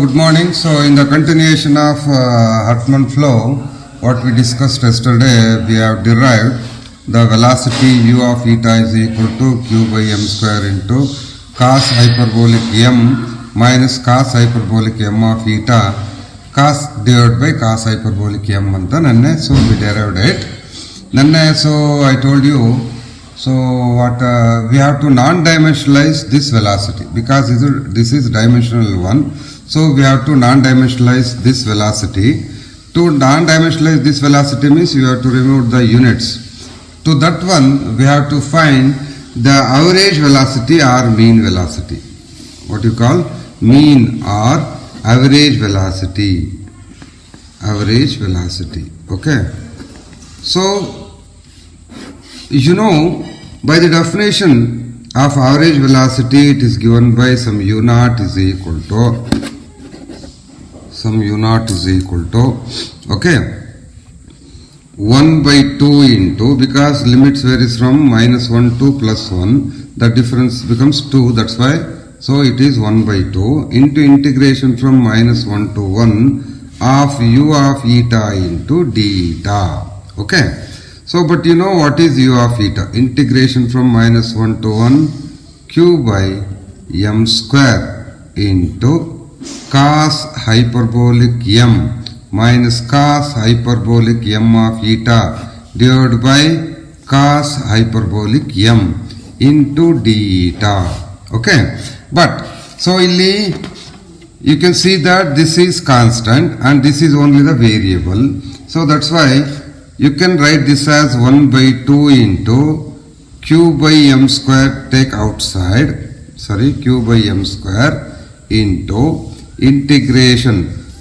good morning. So in the continuation of Hartmann flow, what we discussed yesterday, we have derived the velocity u of eta is equal to q by m square into cos hyperbolic m minus cos hyperbolic m of eta cos divided by cos hyperbolic m anta nanne. So we derived it. Nanne, so I told you, so what we have to non-dimensionalize this velocity because this is dimensional one. So we have to non-dimensionalize this velocity. To non-dimensionalize this velocity means you have to remove the units. To that one we have to find the average velocity or mean velocity. What you call mean or average velocity. Average velocity. Okay. So you know, by the definition of average velocity, it is given by some u naught is equal to okay 1 by 2 into, because limits varies from -1 to +1, the difference becomes 2, that's why, so it is 1 by 2 into integration from -1 to 1 of u of eta into d eta. Okay. So, but you know what is u of eta? Integration from -1 to 1 q by m square into cos hyperbolic m minus cos hyperbolic m of eta divided by cos hyperbolic m into d eta. Okay. But, so illi you can see that this is constant and this is only the variable. So that's why you can write this as 1 by 2 into q by m square, take outside, q by m square into integration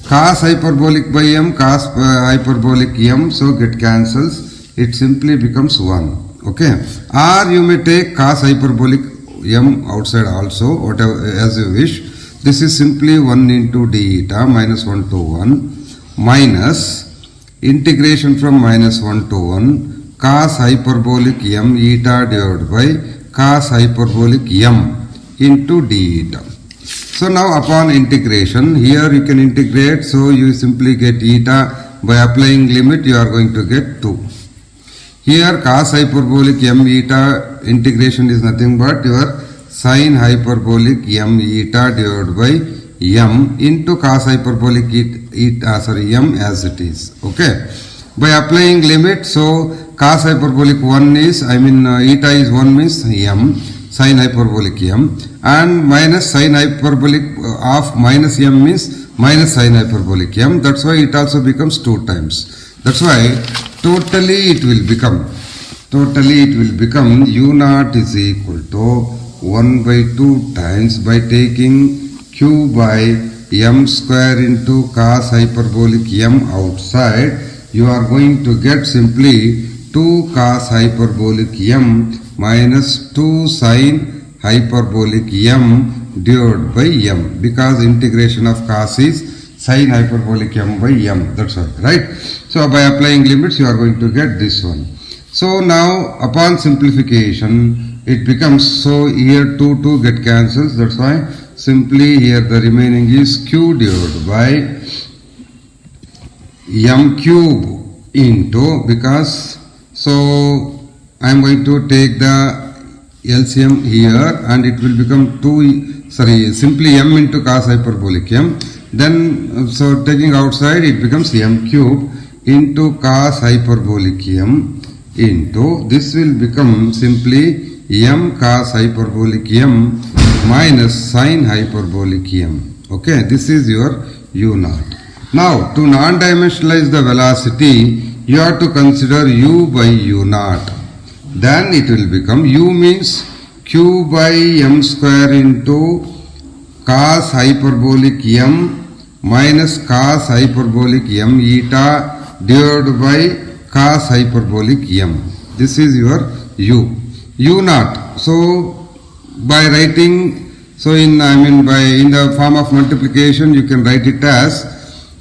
cos hyperbolic by m, cos hyperbolic m, so get cancels, it simply becomes 1. Okay. Or you may take cos hyperbolic m outside also, whatever as you wish. This is simply 1 into d eta -1 to 1 minus integration from -1 to 1 cos hyperbolic m eta divided by cos hyperbolic m into d eta. So now upon integration, here you can integrate, so you simply get eta by applying limit, you are going to get 2. Here cos hyperbolic m eta integration is nothing but your sin hyperbolic m eta divided by m into cos hyperbolic m as it is. Okay. By applying limit, so cos hyperbolic 1 is, eta is 1 means m, sin hyperbolic m, and minus sin hyperbolic of minus m means minus sin hyperbolic m. That's why it also becomes 2 times. That's why totally it will become u naught is equal to 1 by 2 times, by taking q by m square into cos hyperbolic m outside, you are going to get simply 2 cos hyperbolic m minus 2 sin hyperbolic m divided by m, because integration of cos is sin hyperbolic m by m, that's why, right? So by applying limits you are going to get this one. So now upon simplification it becomes, so here 2 get cancels, that's why simply here the remaining is q divided by m cube into, because, so I am going to take the LCM here and it will become simply m into cos hyperbolic m, then so taking outside it becomes m cube into cos hyperbolic m into, this will become simply m cos hyperbolic m minus sin hyperbolic m. Okay, this is your u naught. Now to non-dimensionalize the velocity, you have to consider u by u naught. Then it will become, u means q by m square into cos hyperbolic m minus cos hyperbolic m eta divided by cos hyperbolic m. This is your u naught. So by writing, so in the form of multiplication you can write it as,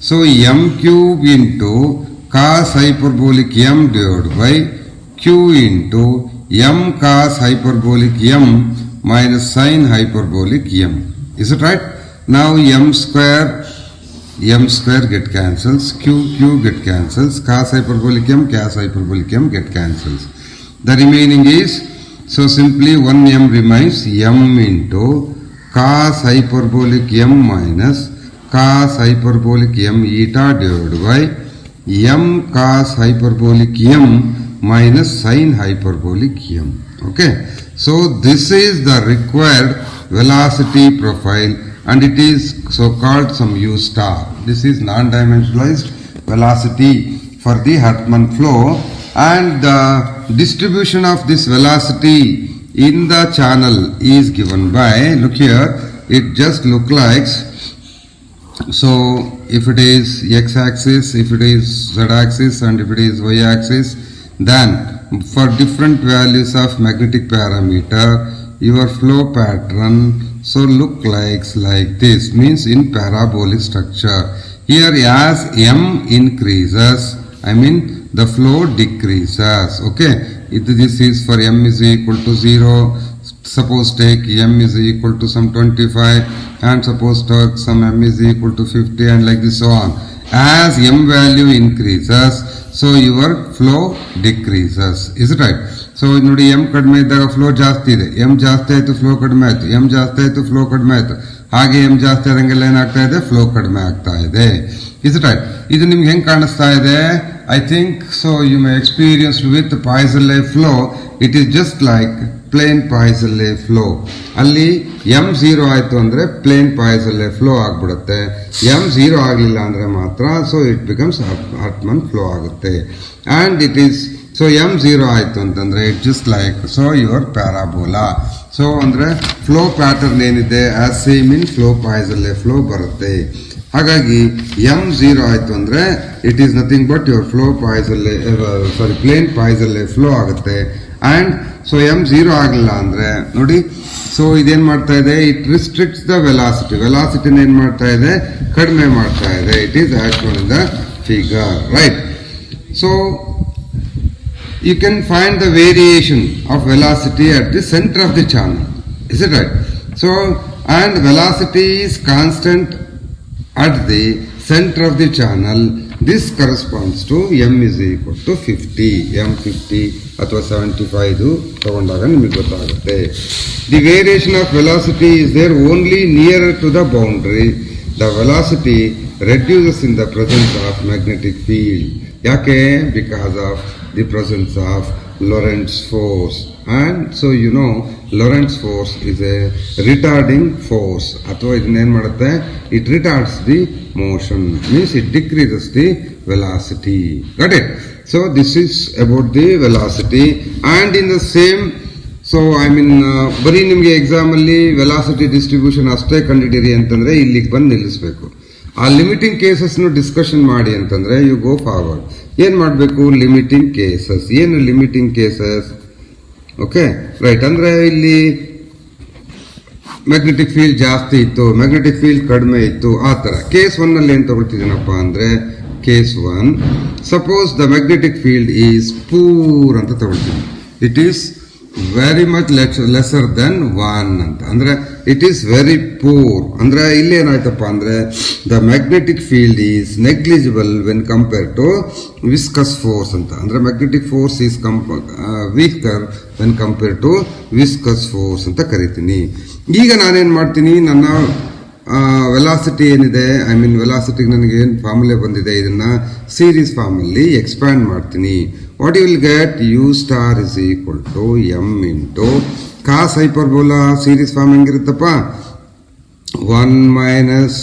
so m cube into cos hyperbolic m divided by q into m cos hyperbolic m minus sin hyperbolic m. Is it right? Now m square m square get cancels, q get cancels, cos hyperbolic m, cas hyperbolic m get cancels. The remaining is, so simply 1m remains, m into cos hyperbolic m minus cos hyperbolic m eta divided by m cos hyperbolic m minus sin hyperbolic m. Okay, so this is the required velocity profile and it is so called some u star. This is non-dimensionalized velocity for the Hartmann flow, and the distribution of this velocity in the channel is given by, look here, it just look like, so if it is x-axis, if it is z-axis and if it is y-axis, then for different values of magnetic parameter, your flow pattern so look like this, means in parabolic structure. Here as m increases, I mean the flow decreases. Okay, this is for m is equal to 0. Suppose take m is equal to some 25 and suppose take some m is equal to 50 and like this so on. As m value increases, so your flow decreases. Is it right? So ನೋಡಿ m ಕಡಿಮೆ ಇದ್ದಾಗ flow ಜಾಸ್ತಿ ಇದೆ, m ಜಾಸ್ತಿ ಆಯ್ತು flow ಕಡಿಮೆ ಆಯ್ತು, m ಜಾಸ್ತಿ ಆಯ್ತು ಫ್ಲೋ ಕಡಿಮೆ ಆಯ್ತು, ಹಾಗೆ m ಜಾಸ್ತಿ ಆದಂಗೆಲ್ಲ ಏನಾಗ್ತಾ ಇದೆ, ಫ್ಲೋ ಕಡಿಮೆ ಆಗ್ತಾ ಇದೆ. Is it right? ಇದು ನಿಮ್ಗೆ ಹೆಂಗ್ ಕಾಣಿಸ್ತಾ ಇದೆ? I think so you may experience with Poisson-Lee flow, it is just like plain Poisson-Lee flow. ಅಲ್ಲಿ m 0 ಆಯ್ತು ಅಂದ್ರೆ plain Poisson-Lee flow ಆಗ್ಬಿಡುತ್ತೆ, m 0 ಆಗಲಿಲ್ಲ ಅಂದ್ರೆ ಮಾತ್ರ so it becomes Hartmann flow ಆಗುತ್ತೆ. And it is, so m 0 ಆಯ್ತು ಅಂತಂದ್ರೆ it just like so your parabola. So ಅಂದ್ರೆ ಫ್ಲೋ ಪ್ಯಾಟರ್ನ್ ಏನಿದೆ as same in flow Poisson-Lee flow ಬರುತ್ತೆ. ಹಾಗಾಗಿ m 0 ಆಯ್ತು ಅಂದ್ರೆ it is nothing but your flow Poisson-Lee plane Poisson-Lee flow ಆಗುತ್ತೆ. And so m 0 ಆಗಲಿಲ್ಲ ಅಂದ್ರೆ ನೋಡಿ, ಸೊ ಇದೇನ್ ಮಾಡ್ತಾ ಇದೆ, ಇಟ್ ರಿಸ್ಟ್ರಿಕ್ಟ್ಸ್ ದ ವೆಲಾಸಿಟಿನ ಏನ್ ಮಾಡ್ತಾ ಇದೆ, ಕಡಿಮೆ ಮಾಡ್ತಾ ಇದೆ. It is as shown in the figure, right? So you can find the variation of velocity at the center of the channel. Is it right? So, and velocity is constant at the center of the channel. This corresponds to m is equal to 50. m 50 ಅಥವಾ 75 ತಗೊಂಡಾಗ ನಿಮಗೆ ಗೊತ್ತಾಗುತ್ತೆ. The variation of velocity is there only nearer to the boundary. The velocity reduces in the presence of magnetic field. ಯಾಕೆ? Because of the presence of Lorentz force. And so you know Lorentz force is a retarding force. ಅಥವಾ ಇದನ್ನ ಏನ್ ಮಾಡುತ್ತೆ, it retards the motion, means it decreases the velocity. Got it? So this is about the velocity. And in the same, so I mean ಬರೀ ನಿಮಗೆ exam ಅಲ್ಲಿ velocity distribution ಅಷ್ಟೇ ಕಂಡಿದ್ದೀರಿ ಅಂತಂದ್ರೆ ಇಲ್ಲಿಗೆ ಬಂದು ನಿಲ್ಲಿಸಬೇಕು. ಆ ಲಿಮಿಟಿಂಗ್ ಕೇಸಸ್ ಡಿಸ್ಕಷನ್ ಮಾಡಿ ಅಂತಂದ್ರೆ ಯು ಗೋ ಫಾರ್ವರ್ಡ್. ಏನ್ ಮಾಡಬೇಕು? Limiting cases. ಏನು ಲಿಮಿಟಿಂಗ್ ಕೇಸಸ್? Okay, right. ಅಂದ್ರೆ ಇಲ್ಲಿ ಮ್ಯಾಗ್ನೆಟಿಕ್ ಫೀಲ್ಡ್ ಜಾಸ್ತಿ ಇತ್ತು, ಮ್ಯಾಗ್ನೆಟಿಕ್ ಫೀಲ್ಡ್ ಕಡಿಮೆ ಇತ್ತು, ಆ ತರ. ಕೇಸ್ 1 ಅಲ್ಲಿ ಏನ್ ತಗೊಳ್ತಿದ್ದೀನಪ್ಪ ಅಂದ್ರೆ, case 1 suppose the magnetic field is poor ಅಂತ ತಗೊಳ್ತೀನಿ. It is very much lesser than 1 ಅಂತ. ಅಂದ್ರೆ ಇಟ್ ಈಸ್ ವೆರಿ ಪೂರ್ ಅಂದ್ರೆ ಇಲ್ಲಿ ಏನಾಯ್ತಪ್ಪ ಅಂದ್ರೆ the magnetic field is negligible when compare to viscous force ಅಂತ. ಅಂದ್ರೆ magnetic force is weaker when compare to viscous force ಅಂತ ಕರಿತೀನಿ. ಈಗ ನಾನೇನ್ ಮಾಡ್ತೀನಿ, ನನ್ನ ವೆಲಾಸಿಟಿ ಏನಿದೆ, ಐ ಮೀನ್ ವೆಲಾಸಿಟಿಗೆ ನನಗೆ ಏನು ಫಾರ್ಮುಲೆ ಬಂದಿದೆ, ಇದನ್ನ ಸೀರೀಸ್ ಫಾರ್ಮ್ ಅಲ್ಲಿ ಎಕ್ಸ್ಪ್ಯಾಂಡ್ ಮಾಡ್ತೀನಿ. What you will get? You star is equal to m into cos hyperbola. Series form ಹೆಂಗಿರುತ್ತಪ್ಪ? 1 minus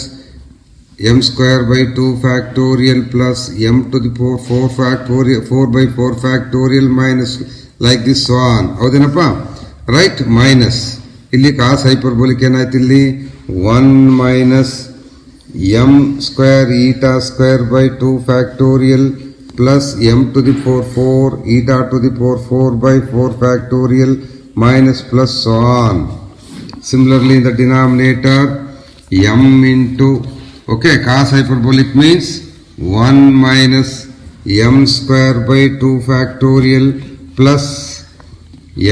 m square by 2 factorial plus m to the 4 by 4 factorial minus like this on. ಹೌದೇನಪ್ಪ? Right. Minus ಇಲ್ಲಿ cos hyperbolic ಏನಾಯ್ತು, ಇಲ್ಲಿ 1 minus m square eta square by 2 factorial plus m to the power 4 eta to the power 4 by 4 factorial minus plus so on. Similarly in the denominator m into, okay, cos hyperbolic means 1 minus m square by 2 factorial plus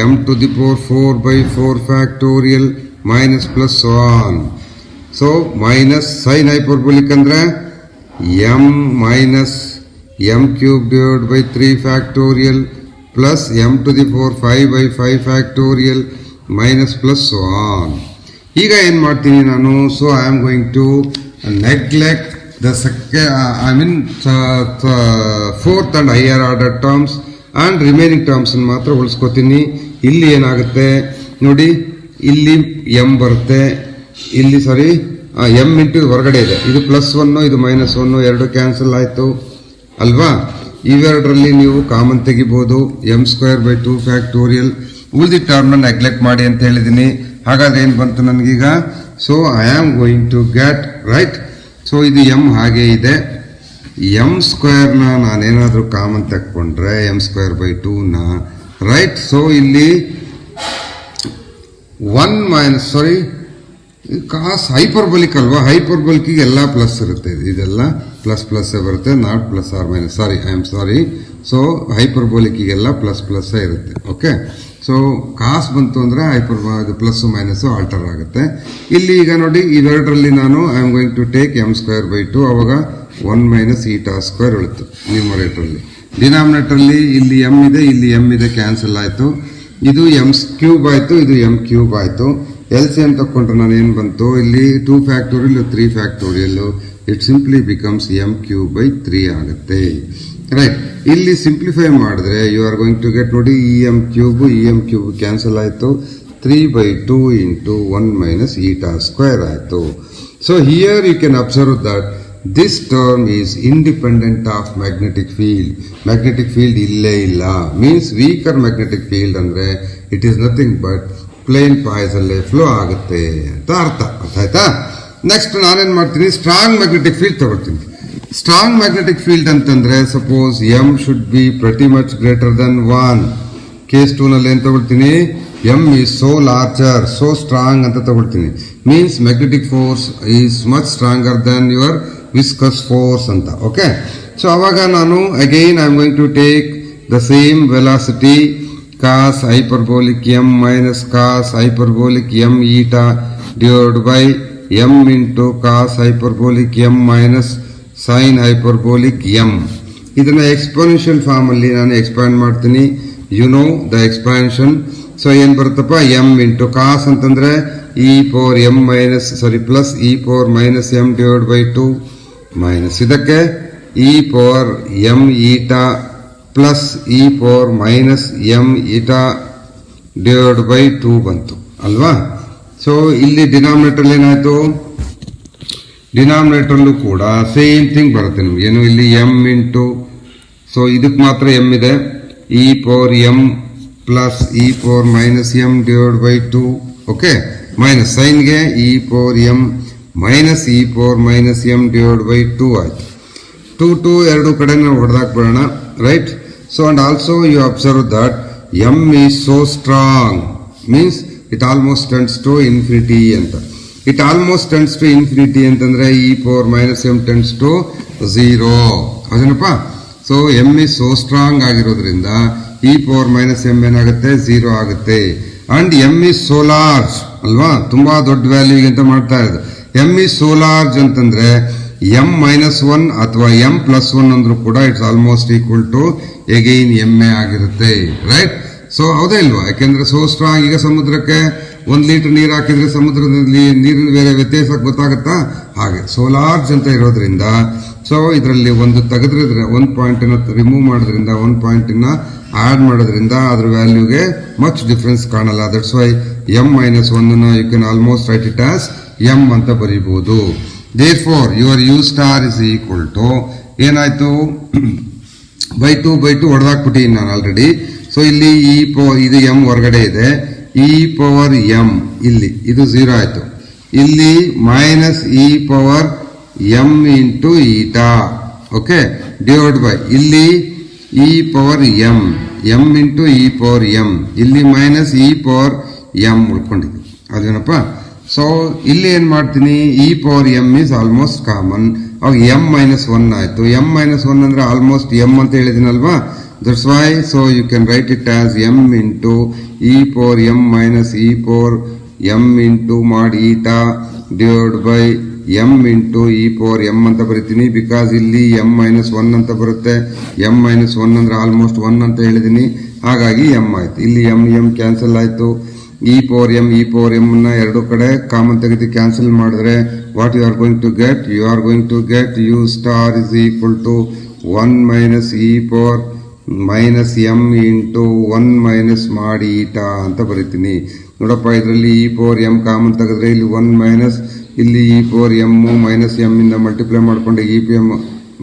m to the power 4 by 4 factorial minus plus so on. So minus sin hyperbolic andre m minus m cube divided by 3 factorial plus m to the power 5 by 5 factorial minus plus so on. ಈಗ ಏನು ಮಾಡ್ತೀನಿ ನಾನು, so I am going to neglect the fourth and higher order terms and remaining terms ಮಾತ್ರ ಉಳಿಸ್ಕೋತೀನಿ. ಇಲ್ಲಿ ಏನಾಗುತ್ತೆ ನೋಡಿ, ಇಲ್ಲಿ ಎಂ ಬರುತ್ತೆ, ಇಲ್ಲಿ ಸಾರಿ ಎಂ ಇಂಟು ಹೊರಗಡೆ ಇದೆ, ಇದು +1 ಇದು -1 ಎರಡು ಕ್ಯಾನ್ಸಲ್ ಆಯ್ತು ಅಲ್ವಾ. ಇವೆರಡರಲ್ಲಿ ನೀವು ಕಾಮನ್ ತೆಗಿಬಹುದು, m² by 2 ಫ್ಯಾಕ್ಟೋರಿಯಲ್. ಉಳಿದ ಟರ್ಮ್ ನೆಗ್ಲೆಕ್ಟ್ ಮಾಡಿ ಅಂತ ಹೇಳಿದೀನಿ. ಹಾಗಾದ್ರೆ ಏನ್ ಬಂತು ನನಗೀಗ, so I am going to get right. So ಇದು m ಹಾಗೆ ಇದೆ, m² ನಾನೇನಾದ್ರೂ ಕಾಮನ್ ತಕ್ಕೊಂಡ್ರೆ m² by 2 ರೈಟ್. ಸೊ ಇಲ್ಲಿ 1 ಕಾಸ್ ಹೈಪರ್ಬೋಲಿಕ್ ಅಲ್ವಾ, ಹೈಪರ್ಬೋಲಿಕ್ ಎಲ್ಲ ಪ್ಲಸ್ ಇರುತ್ತೆ, ಇದೆಲ್ಲ ಪ್ಲಸ್ ಬರುತ್ತೆ, not plus or minus, sorry I am sorry. So ಹೈಪರ್ಬೋಲಿಕ್ಗೆಲ್ಲ ಪ್ಲಸ್ ಇರುತ್ತೆ. ಓಕೆ, ಸೊ ಕಾಸ್ ಬಂತು ಅಂದ್ರೆ ಪ್ಲಸ್ ಮೈನಸ್ ಆಲ್ಟರ್ ಆಗುತ್ತೆ. ಇಲ್ಲಿ ಈಗ ನೋಡಿ, ಇವೆರಡರಲ್ಲಿ ನಾನು I am going to take m² by 2, ಅವಾಗ 1 - η² ಉಳಿತು ನ್ಯೂಮರೇಟರ್ಲಿ. ಡಿನಾಮಿನೇಟರ್ಲಿ ಇಲ್ಲಿ m ಇದೆ, ಇಲ್ಲಿ m ಇದೆ, ಕ್ಯಾನ್ಸಲ್ ಆಯ್ತು. ಇದು m³ ಆಯ್ತು, ಇದು m³ ಆಯ್ತು. LCM ತಕೊಂಡ್ರೆ ನಾನು ಏನ್ ಬಂತು, ಇಲ್ಲಿ 2 factorial 3 factorial, it simply becomes m³ by 3 ಆಗುತ್ತೆ ರೈಟ್. ಇಲ್ಲಿ ಸಿಂಪ್ಲಿಫೈ ಮಾಡಿದ್ರೆ you are going to get ನೋಡಿ, em³ ಕ್ಯಾನ್ಸಲ್ ಆಯ್ತು, 3 by 2 into 1 - η² ಆಯ್ತು. So here you can observe that this term is independent of magnetic field. Magnetic field ಇಲ್ಲೇ ಇಲ್ಲ, means weaker magnetic field ಅಂದ್ರೆ it is nothing but plane ಪಾಯ್ಸಲ್ಲೇ flow ಆಗುತ್ತೆ ಅಂತ ಅರ್ಥ ಆಯ್ತಾ. ನೆಕ್ಸ್ಟ್ ನಾನೇನ್ ಮಾಡ್ತೀನಿ, ಸ್ಟ್ರಾಂಗ್ ಮ್ಯಾಗ್ನೆಟಿಕ್ ಫೀಲ್ಡ್ ತಗೊಳ್ತೀನಿ. ಸ್ಟ್ರಾಂಗ್ ಮ್ಯಾಗ್ನೆಟಿಕ್ ಫೀಲ್ಡ್ ಅಂತಂದ್ರೆ suppose m should be pretty much greater than 1. Case 2 ನಲ್ಲಿ ಏನ್ ತಗೊಳ್ತೀನಿ, m is so larger, so strong ಅಂತ ತಗೊಳ್ತೀನಿ. Means magnetic force is much stronger than your viscous force ಅಂತ. Okay, so ಅವಾಗ ನಾನು again I am going to take the same velocity cos hyperbolic m minus cos hyperbolic m eta divided by m into cos hyperbolic m minus sin hyperbolic m. ಇದನ್ನ exponential form ಅಲ್ಲಿ ನಾನು expand ಮಾಡ್ತೀನಿ. You know the expansion. So ಏನ್ ಬರುತ್ತಪ್ಪ, m into cos ಅಂತಂದ್ರೆ plus e power minus m divided by 2 minus ಇದಕ್ಕೆ e power m eta plus e power minus m eta divided by 2 ಬಂತು ಅಲ್ವಾ. So ಇಲ್ಲಿ ಡಿನಾಮಿನೇಟರ್ ಏನಾಯ್ತು, ಡಿನಾಮಿನೇಟರ್ಲು ಕೂಡ ಸೇಮ್ ಥಿಂಗ್ ಬರುತ್ತೆ ನಿಮ್ಗೆ. ಏನು ಇಲ್ಲಿ m ಇಂಟು, ಸೊ ಇದಕ್ಕೆ ಮಾತ್ರ m ಇದೆ, e power m plus e power minus m divided by 2. Okay, minus ಸೈನ್ಗೆ e power m minus e power minus m divided by 2 ಆಯ್ತು. 2 ಎರಡು ಕಡೆ ನಾವು ಹೊಡೆದಾಕ್ಬಿಡೋಣ right. So and also you observe that m is so strong, means it almost tends to infinity anta. It almost tends to infinity ಅಂತಂದ್ರೆ e power minus m tends to 0 ಅದೇನಪ್ಪ. So m is so strong ಆಗಿರೋದ್ರಿಂದ e power minus m ಏನಾಗುತ್ತೆ, 0 ಆಗುತ್ತೆ. And m is so large ಅಲ್ವಾ, ತುಂಬಾ ದೊಡ್ಡ ವ್ಯಾಲ್ಯೂಗೆ ಅಂತ ಮಾಡ್ತಾ ಇರೋದು. m is so large ಅಂತಂದ್ರೆ m-1 ಅಥವಾ m+1 ಅಂದ್ರೂ ಕೂಡ it's almost equal to again m ಆಗಿರುತ್ತೆ ರೈಟ್. ಸೊ ಹೌದಾ ಇಲ್ವಾ, ಯಾಕೆಂದ್ರೆ ಸೋ ಸ್ಟ್ರಾಂಗ್. ಈಗ ಸಮುದ್ರಕ್ಕೆ 1 ಲೀಟರ್ ನೀರು ಹಾಕಿದ್ರೆ ಸಮುದ್ರದಲ್ಲಿ ನೀರಿನ ಬೇರೆ ವ್ಯತ್ಯಾಸ ಗೊತ್ತಾಗುತ್ತಾ, ಹಾಗೆ ಸೋ ಲಾರ್ಜ್ ಅಂತ ಇರೋದ್ರಿಂದ. ಸೊ ಇದರಲ್ಲಿ ಒಂದು ತೆಗೆದ್ರೆ 1 ಪಾಯಿಂಟ್ ರಿಮೂವ್ ಮಾಡೋದ್ರಿಂದ 1 ಪಾಯಿಂಟ್ ಆಡ್ ಮಾಡೋದ್ರಿಂದ ಅದ್ರ ವ್ಯಾಲ್ಯೂಗೆ ಮಚ್ ಡಿಫರೆನ್ಸ್ ಕಾಣಲ್ಲ. That's why m-1 you can almost write it as m ಅಂತ ಬರೀಬಹುದು. Therefore, your u star is equal to ಏನಾಯ್ತು, by 2 ಹೊಡೆದಾಕ್ಬಿಟ್ಟಿದ್ದೀನಿ ನಾನು ಆಲ್ರೆಡಿ. ಸೊ ಇಲ್ಲಿ ಇದು m ಹೊರಗಡೆ ಇದೆ, e ಪವರ್ m ಇಲ್ಲಿ ಇದು 0 ಆಯ್ತು. ಇಲ್ಲಿ minus e power m into eta. Okay, divide by ಇಲ್ಲಿ e power m into e power m, ಇಲ್ಲಿ ಮೈನಸ್ e ಪವರ್ m ಉಳ್ಕೊಂಡಿದ್ದು ಅದೇನಪ್ಪ. ಸೊ ಇಲ್ಲಿ ಏನ್ ಮಾಡ್ತೀನಿ, e power m is almost common, ಅವಾಗ m-1 ಆಯ್ತು. m-1 ಅಂದ್ರೆ ಆಲ್ಮೋಸ್ಟ್ m ಅಂತ ಹೇಳಿದಿನಲ್ವಾ, that's why. So you can write it as m into e power m minus e power m into ಮಾಡಿ eta divide by M into E power M ಅಂತ ಬರಿತೀನಿ. Because ಇಲ್ಲಿ M -1 ಅಂತ ಬರುತ್ತೆ. M -1 ಅಂದ್ರೆ almost 1 ಅಂತ ಹೇಳಿದೀನಿ, ಹಾಗಾಗಿ ಎಮ್ ಆಯ್ತು. ಇಲ್ಲಿ ಎಮ್ ಕ್ಯಾನ್ಸಲ್ ಆಯ್ತು. ಇ ಪವರ್ ಎಮ್ ನ ಎರಡು ಕಡೆ ಕಾಮನ್ ತೆಗೆದು ಕ್ಯಾನ್ಸಲ್ ಮಾಡಿದ್ರೆ what you are going to get you star is equal to 1 minus e power minus m into 1 minus ಮಾಡಿ ಈಟಾ ಅಂತ ಬರಿತೀನಿ. ನೋಡಪ್ಪ, ಇದರಲ್ಲಿ ಇ ಪವರ್ ಎಮ್ ಕಾಮನ್ ತೆಗೆದ್ರೆ ಇಲ್ಲಿ 1 ಮೈನಸ್, ಇಲ್ಲಿ E power M minus M ಇಂದ ಮಲ್ಟಿಪ್ಲೈ ಮಾಡ್ಕೊಂಡ್ರೆ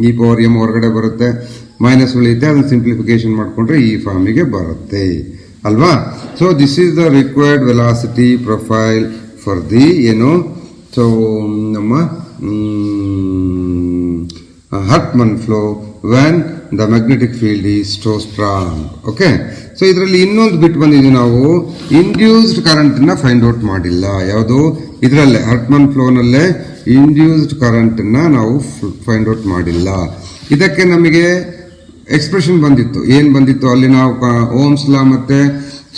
ಇ ಪವರ್ ಎಮ್ ಹೊರಗಡೆ ಬರುತ್ತೆ, ಮೈನಸ್ ಉಳಿಯುತ್ತೆ. ಅದನ್ನ ಸಿಂಪ್ಲಿಫಿಕೇಶನ್ ಮಾಡ್ಕೊಂಡ್ರೆ ಈ ಫಾರ್ಮಿಗೆ ಬರುತ್ತೆ ಅಲ್ವಾ. So this is the required velocity profile for the so ನಮ್ಮ Hartmann flow when the magnetic field is so strong. Okay, so ಇದರಲ್ಲಿ ಇನ್ನೊಂದು ಬಿಟ್ ಬಂದಿದ್ದೀವಿ ನಾವು, ಇಂಡ್ಯೂಸ್ಡ್ ಕರೆಂಟ್ ನ ಫೈಂಡ್ ಔಟ್ ಮಾಡಿಲ್ಲ. ಯಾವುದು ಇದರಲ್ಲೇ ಹರ್ಟ್ಮನ್ ಫ್ಲೋ ನಲ್ಲೇ ಇಂಡ್ಯೂಸ್ಡ್ ಕರೆಂಟ್ ನ ನಾವು ಫೈಂಡ್ ಔಟ್ ಮಾಡಿಲ್ಲ. ಇದಕ್ಕೆ ನಮಗೆ ಎಕ್ಸ್ಪ್ರೆಷನ್ ಬಂದಿತ್ತು. ಏನ್ ಬಂದಿತ್ತು ಅಲ್ಲಿ, ನಾವು ಓಮ್ಸ್ ಲಾ ಮತ್ತೆ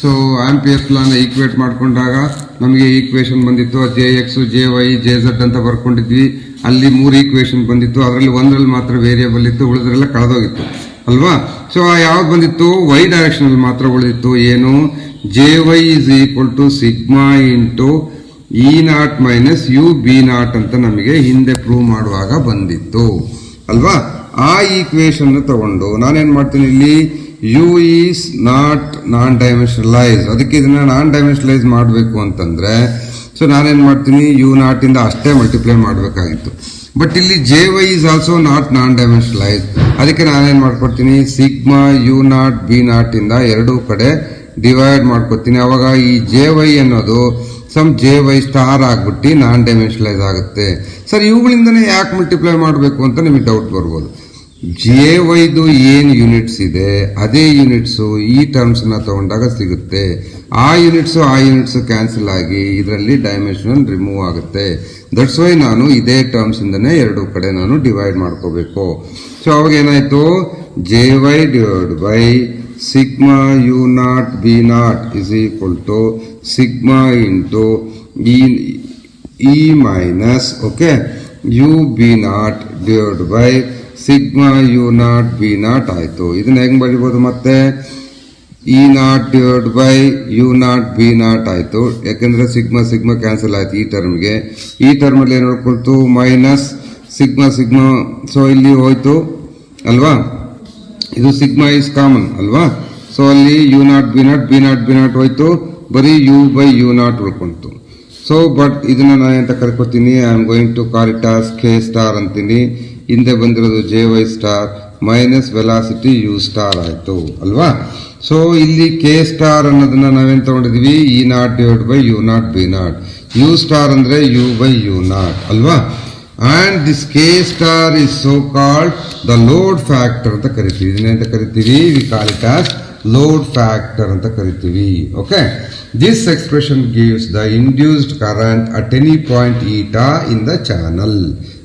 ಸೊ ಆಂಪಿಯರ್ಸ್ ಲಾನ ಈಕ್ವೇಟ್ ಮಾಡ್ಕೊಂಡಾಗ ನಮಗೆ ಈಕ್ವೇಶನ್ ಬಂದಿತ್ತು. JX JY JZ ಅಂತ ಬರ್ಕೊಂಡಿದ್ವಿ. ಅಲ್ಲಿ 3 ಈಕ್ವೇಶನ್ ಬಂದಿತ್ತು. ಅದರಲ್ಲಿ ಒಂದರಲ್ಲಿ ಮಾತ್ರ ವೇರಿಯಬಲ್ ಇತ್ತು, ಉಳಿದ್ರೆಲ್ಲ ಕಳೆದೋಗಿತ್ತು ಅಲ್ವಾ. ಸೊ ಯಾವ್ದು ಬಂದಿತ್ತು, ವೈ ಡೈರೆಕ್ಷನ್ ಅಲ್ಲಿ ಮಾತ್ರ ಉಳಿದಿತ್ತು. ಏನು, JY is equal to sigma into E0 minus UB0 ಅಂತ ನಮಗೆ ಹಿಂದೆ ಪ್ರೂವ್ ಮಾಡುವಾಗ ಬಂದಿತ್ತು ಅಲ್ವಾ. ಆ ಈಕ್ವೇಶನ್ ತಗೊಂಡು ನಾನೇನ್ ಮಾಡ್ತೀನಿ, ಇಲ್ಲಿ ಯು ಈಸ್ ನಾನ್ ಡೈಮೆನ್ಷನಲೈಸ್. ಅದಕ್ಕೆ ಇದನ್ನ ನಾನ್ ಡೈಮೆನ್ಷನಲೈಸ್ ಮಾಡಬೇಕು ಅಂತಂದ್ರೆ ಸೊ ನಾನೇನ್ ಮಾಡ್ತೀನಿ, U0 ಇಂದ ಅಷ್ಟೇ ಮಲ್ಟಿಪ್ಲೈ ಮಾಡಬೇಕಾಗಿತ್ತು. ಬಟ್ ಇಲ್ಲಿ JY ಈಸ್ ಆಲ್ಸೋ ನಾನ್ ಡೈಮೆನ್ಷನಲೈಸ್. ಅದಕ್ಕೆ ನಾನೇನ್ ಮಾಡ್ಕೊಡ್ತೀನಿ, ಸಿಗ್ಮಾ U0 B0 ಇಂದ ಎರಡೂ ಕಡೆ ಡಿವೈಡ್ ಮಾಡ್ಕೊತೀನಿ. ಅವಾಗ ಈ JY ಅನ್ನೋದು ಸಮ್ JY ಸ್ಟಾರ್ ಆಗ್ಬಿಟ್ಟು ನಾನ್ ಡೈಮೆನ್ಷನಲೈಸ್ ಆಗುತ್ತೆ. ಸರ್, ಇವುಗಳಿಂದನೇ ಯಾಕೆ ಮಲ್ಟಿಪ್ಲೈ ಮಾಡಬೇಕು ಅಂತ ನಿಮಗೆ ಡೌಟ್ ಬರ್ಬೋದು. JYದು ಏನ್ ಯೂನಿಟ್ಸ್ ಇದೆ ಅದೇ ಯೂನಿಟ್ಸ್ ಈ ಟರ್ಮ್ಸ್ ನ ತಗೊಂಡಾಗ ಸಿಗುತ್ತೆ. ಆ ಯೂನಿಟ್ಸ್ ಕ್ಯಾನ್ಸಲ್ ಆಗಿ ಇದರಲ್ಲಿ ಡೈಮೆನ್ಷನ್ ರಿಮೂವ್ ಆಗುತ್ತೆ. ದಟ್ಸ್ ವೈ ನಾನು ಇದೇ ಟರ್ಮ್ಸ್ ಇಂದನೇ ಎರಡೂ ಕಡೆ ನಾನು ಡಿವೈಡ್ ಮಾಡ್ಕೋಬೇಕು. ಸೊ ಅವಾಗ ಏನಾಯ್ತು, JY divide by sigma U0 B0 is equal to sigma into e minus UB0 divide by sigma U0 B0 ಆಯ್ತು. ಇದನ್ನ ಹೆಂಗ್ ಬರೀಬಹುದು, ಮತ್ತೆ E0 divide by U0 B0 ಆಯ್ತು. ಯಾಕಂದ್ರೆ ಸಿಗ್ಮಾ ಕ್ಯಾನ್ಸಲ್ ಆಯ್ತು ಈ ಟರ್ಮ್ಗೆ. ಈ ಟರ್ಮ್ ಅಲ್ಲಿ ಏನ್ ನೋಡ್ಕೊಳ್ತು, ಮೈನಸ್ ಸಿಗ್ಮಾ. ಸೊ ಇಲ್ಲಿ ಹೋಯ್ತು ಅಲ್ವಾ, ಇದು ಸಿಗ್ಮಾ ಇಸ್ ಕಾಮನ್ ಅಲ್ವಾ. ಸೊ ಅಲ್ಲಿ U0 B0 ಹೋಯ್ತು, ಬರೀ U/U0 ಉಳ್ಕೊಂತು. ಸೊ ಬಟ್ ಇದನ್ನ ನಾನು ಅಂತ ಕರ್ಕೋತೀನಿ, I am going to call it as K star ಅಂತೀನಿ. ಹಿಂದೆ ಬಂದಿರೋದು JY star minus velocity U star ಆಯ್ತು ಅಲ್ವಾ. ಸೊ ಇಲ್ಲಿ K ಸ್ಟಾರ್ ಅನ್ನೋದನ್ನ ನಾವೇನ್ ತಗೊಂಡಿದೀವಿ, E0 divide by U0 B0. U star ಅಂದ್ರೆ U/U0 ಅಲ್ವಾ. And this K star is so called the load factor ಅಂತ ಕರಿತೀವಿ. ಇದನ್ನೇಂತ ಕರಿತೀವಿ, we call it as load factor ಅಂತ ಕರಿತೀವಿ. Okay, this expression gives the induced current at any point eta in the channel,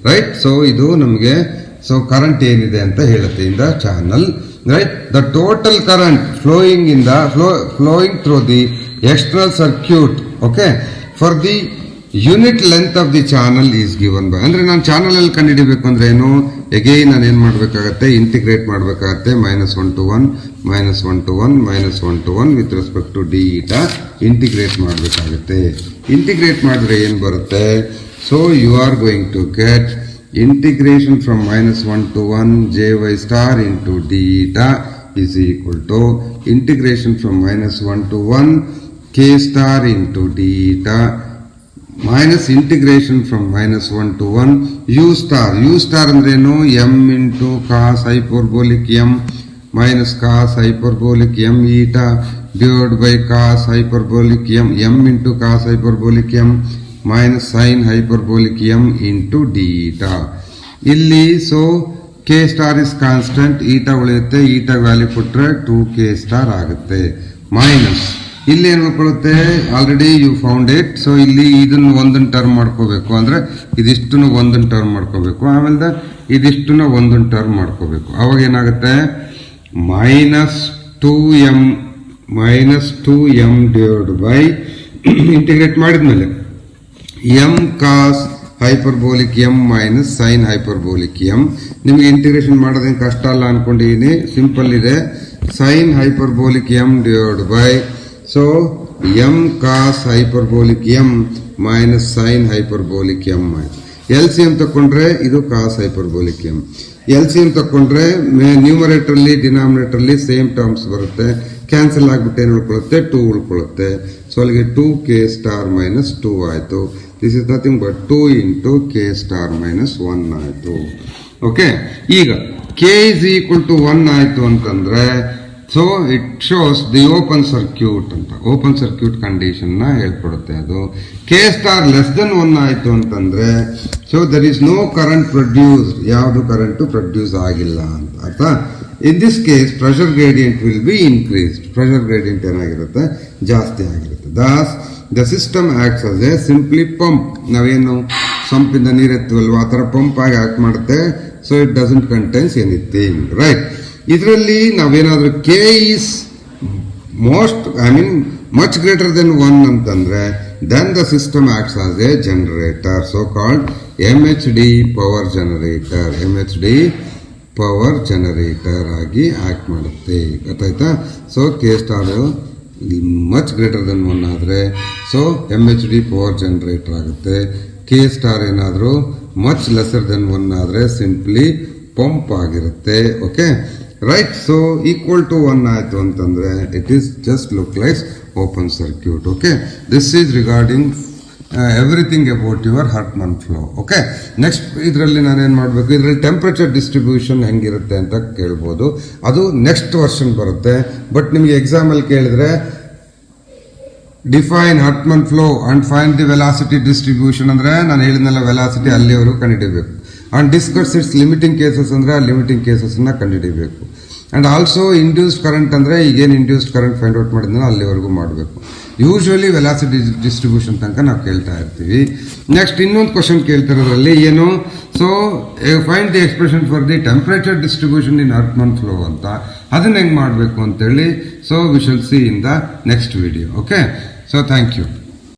right. So ಇದು ನಮಗೆ current ಏನಿದೆ ಅಂತ ಹೇಳುತ್ತೆ in the channel, right. The total current flowing through the external circuit for the unit length of the channel is given by. ಅಂದ್ರೆ ನಾನು channel ಅಲ್ಲಿ ಕಂಡುಹಿಡಿಬೇಕು ಅಂದ್ರೆ ಏನು, ಎಗೈನ್ ನಾನು ಏನ್ ಮಾಡ್ಬೇಕಾಗತ್ತೆ, ಇಂಟಿಗ್ರೇಟ್ ಮಾಡ್ಬೇಕಾಗತ್ತೆ. -1 to 1 -1 to 1 -1 to 1 with respect to d eta integrate ಮಾಡ್ಬೇಕಾಗತ್ತೆ. ಇಂಟಿಗ್ರೇಟ್ ಮಾಡಿದ್ರೆ ಏನ್ ಬರುತ್ತೆ, so you are going to get integration from -1 to 1 JY star into d eta is equal to integration from -1 to 1 K star into d eta minus integration from -1 to 1 U star. U star ಅಂದ್ರೇನು, m into cos hyperbolic m minus cos hyperbolic m eta divided by cos hyperbolic m into cos hyperbolic m minus sin hyperbolic m into d eta. ಇಲ್ಲಿ so K star is constant, eta ಉಳಿಯುತ್ತೆ. Eta value ಕೊಟ್ರೆ 2K star ಆಗುತ್ತೆ. Minus ಇಲ್ಲಿ ಏನ್ ಮಾಡ್ಕೊಳ್ಳುತ್ತೆ, already you found it. So ಇಲ್ಲಿ ಇದನ್ನು ಒಂದನ್ನು ಟರ್ಮ್ ಮಾಡ್ಕೋಬೇಕು, ಅಂದ್ರೆ ಇದಿಷ್ಟನ್ನು ಒಂದನ್ನು ಟರ್ಮ್ ಮಾಡ್ಕೋಬೇಕು, ಆಮೇಲೆ ಇದಿಷ್ಟನ್ನ ಒಂದನ್ನು ಟರ್ಮ್ ಮಾಡ್ಕೋಬೇಕು. ಅವಾಗ ಏನಾಗುತ್ತೆ, -2m ಡಿವೈಡ್ ಬೈ ಇಂಟಿಗ್ರೇಟ್ ಮಾಡಿದ್ಮೇಲೆ m cos hyperbolic m minus sine hyperbolic m. ನಿಮಗೆ ಇಂಟಿಗ್ರೇಷನ್ ಮಾಡೋದೇನು ಕಷ್ಟ ಅಲ್ಲ ಅನ್ಕೊಂಡಿದೀನಿ, ಸಿಂಪಲ್ ಇದೆ. Sine hyperbolic m divide by so m cos hyperbolic m minus sine hyperbolic m ಆಯ್ತು. LCM ತಕೊಂಡ್ರೆ ಇದು ಕಾಸ್ ಹೈಪರ್ಬೋಲಿಕ್ ಎಂ. LCM ತಕೊಂಡ್ರೆ ನ್ಯೂಮರೇಟರ್ ಅಲ್ಲಿ ಡಿನಾಮಿನೇಟರ್ ಅಲ್ಲಿ ಸೇಮ್ ಟರ್ಮ್ಸ್ ಬರುತ್ತೆ, ಕ್ಯಾನ್ಸಲ್ ಆಗ್ಬಿಟ್ಟು ಏನು ಉಳ್ಕೊಳ್ಳುತ್ತೆ 2 ಉಳ್ಕೊಳ್ಳುತ್ತೆ. ಸೊ ಅಲ್ಲಿಗೆ 2k ಸ್ಟಾರ್ ಮೈನಸ್ 2 ಆಯ್ತು. This is nothing but 2 into k star minus 1 ಆಯ್ತು. ಓಕೆ, ಈಗ k is equal to 1 ಆಯ್ತು ಅಂತಂದ್ರೆ so it shows the open circuit ಅಂತ, ಓಪನ್ ಸರ್ಕ್ಯೂಟ್ ಕಂಡೀಷನ್ ನ ಹೇಳ್ಕೊಡುತ್ತೆ ಅದು. k ಸ್ಟಾರ್ ಲೆಸ್ ದೆನ್ 1 ಆಯ್ತು ಅಂತಂದ್ರೆ so there is no current produce, ಯಾವುದು ಕರೆಂಟ್ ಪ್ರೊಡ್ಯೂಸ್ ಆಗಿಲ್ಲ ಅಂತ ಅರ್ಥ. In this case pressure gradient will be increased, pressure gradient ಏನಾಗಿರುತ್ತೆ ಜಾಸ್ತಿ ಆಗಿರುತ್ತೆ. Thus the system acts as a simply pump. ನಾವೇನು ಸಂಪಿಂದ ನೀರೆತ್ತುವಲ್ವಾ ಆ ತರ ಪಂಪ್ ಆಗಿ ಆಕ್ಟ್ ಮಾಡುತ್ತೆ. So it doesn't contains anything, right. ಇದರಲ್ಲಿ ನಾವೇನಾದ್ರೂ k is much greater than 1 ಅಂತಂದ್ರೆ then the system acts as a generator, so called MHD power generator. MHD power generator ಆಗಿ ಆಕ್ಟ್ ಮಾಡುತ್ತೆ, ಗೊತ್ತಾಯ್ತಾ. So k star much greater than 1 ಆದ್ರೆ so MHD power generator ಆಗುತ್ತೆ. k star ಏನಾದ್ರೂ much lesser than 1 ಆದ್ರೆ simply pump ಆಗಿರುತ್ತೆ. Okay, right. So equal to 1 ಆಯ್ತು ಅಂತಂದ್ರೆ it is just look like open circuit. Okay, this is regarding everything about your Hartmann flow. Okay, next ಇದರಲ್ಲಿ ನಾನೇನ್ ಮಾಡಬೇಕು, ಇದರಲ್ಲಿ ಟೆಂಪರೇಚರ್ ಡಿಸ್ಟ್ರಿಬ್ಯೂಷನ್ ಹೆಂಗಿರುತ್ತೆ ಅಂತ ಕೇಳ್ಬೋದು. ಅದು ನೆಕ್ಸ್ಟ್ ವರ್ಷನ್ ಬರುತ್ತೆ. ಬಟ್ ನಿಮಗೆ ಎಕ್ಸಾಮ್ ಅಲ್ಲಿ ಕೇಳಿದ್ರೆ define Hartmann flow and find the velocity distribution ಅಂದ್ರೆ ನಾನು ಹೇಳಿದ್ನಲ್ಲ ವೆಲಾಸಿಟಿ ಅಲ್ಲಿವರೆಗೂ ಕಂಡುಹಿಡಿಯಬೇಕು. And discuss its limiting cases ಅಂದ್ರೆ ಆ ಲಿಮಿಟಿಂಗ್ ಕೇಸಸ್ ನ ಕಂಡುಹಿಡಿಯಬೇಕು. ಅಂಡ್ ಆಲ್ಸೋ ಇಂಡ್ಯೂಸ್ಡ್ ಕರೆಂಟ್ ಅಂದ್ರೆ ಈಗೇನು ಇಂಡ್ಯೂಸ್ಡ್ ಕರೆಂಟ್ ಫೈಂಡ್ ಔಟ್ ಮಾಡಿದ್ನೋ ಅಲ್ಲಿವರೆಗೂ ಮಾಡಬೇಕು. ಯೂಶುವಲಿ ವೆಲಾಸಿಟಿ ಡಿಸ್ಟ್ರಿಬ್ಯೂಷನ್ ತನಕ ನಾವು ಕೇಳ್ತಾ ಇರ್ತೀವಿ. ನೆಕ್ಸ್ಟ್ ಇನ್ನೊಂದು ಕ್ವಶನ್ ಕೇಳ್ತಿರೋದ್ರಲ್ಲಿ ಏನು, so find the expression for the temperature distribution in Hartmann flow ಅಂತ, ಅದನ್ನ ಹೆಂಗ್ ಮಾಡಬೇಕು ಅಂತೇಳಿ so we shall see in the next video. Okay, so thank you.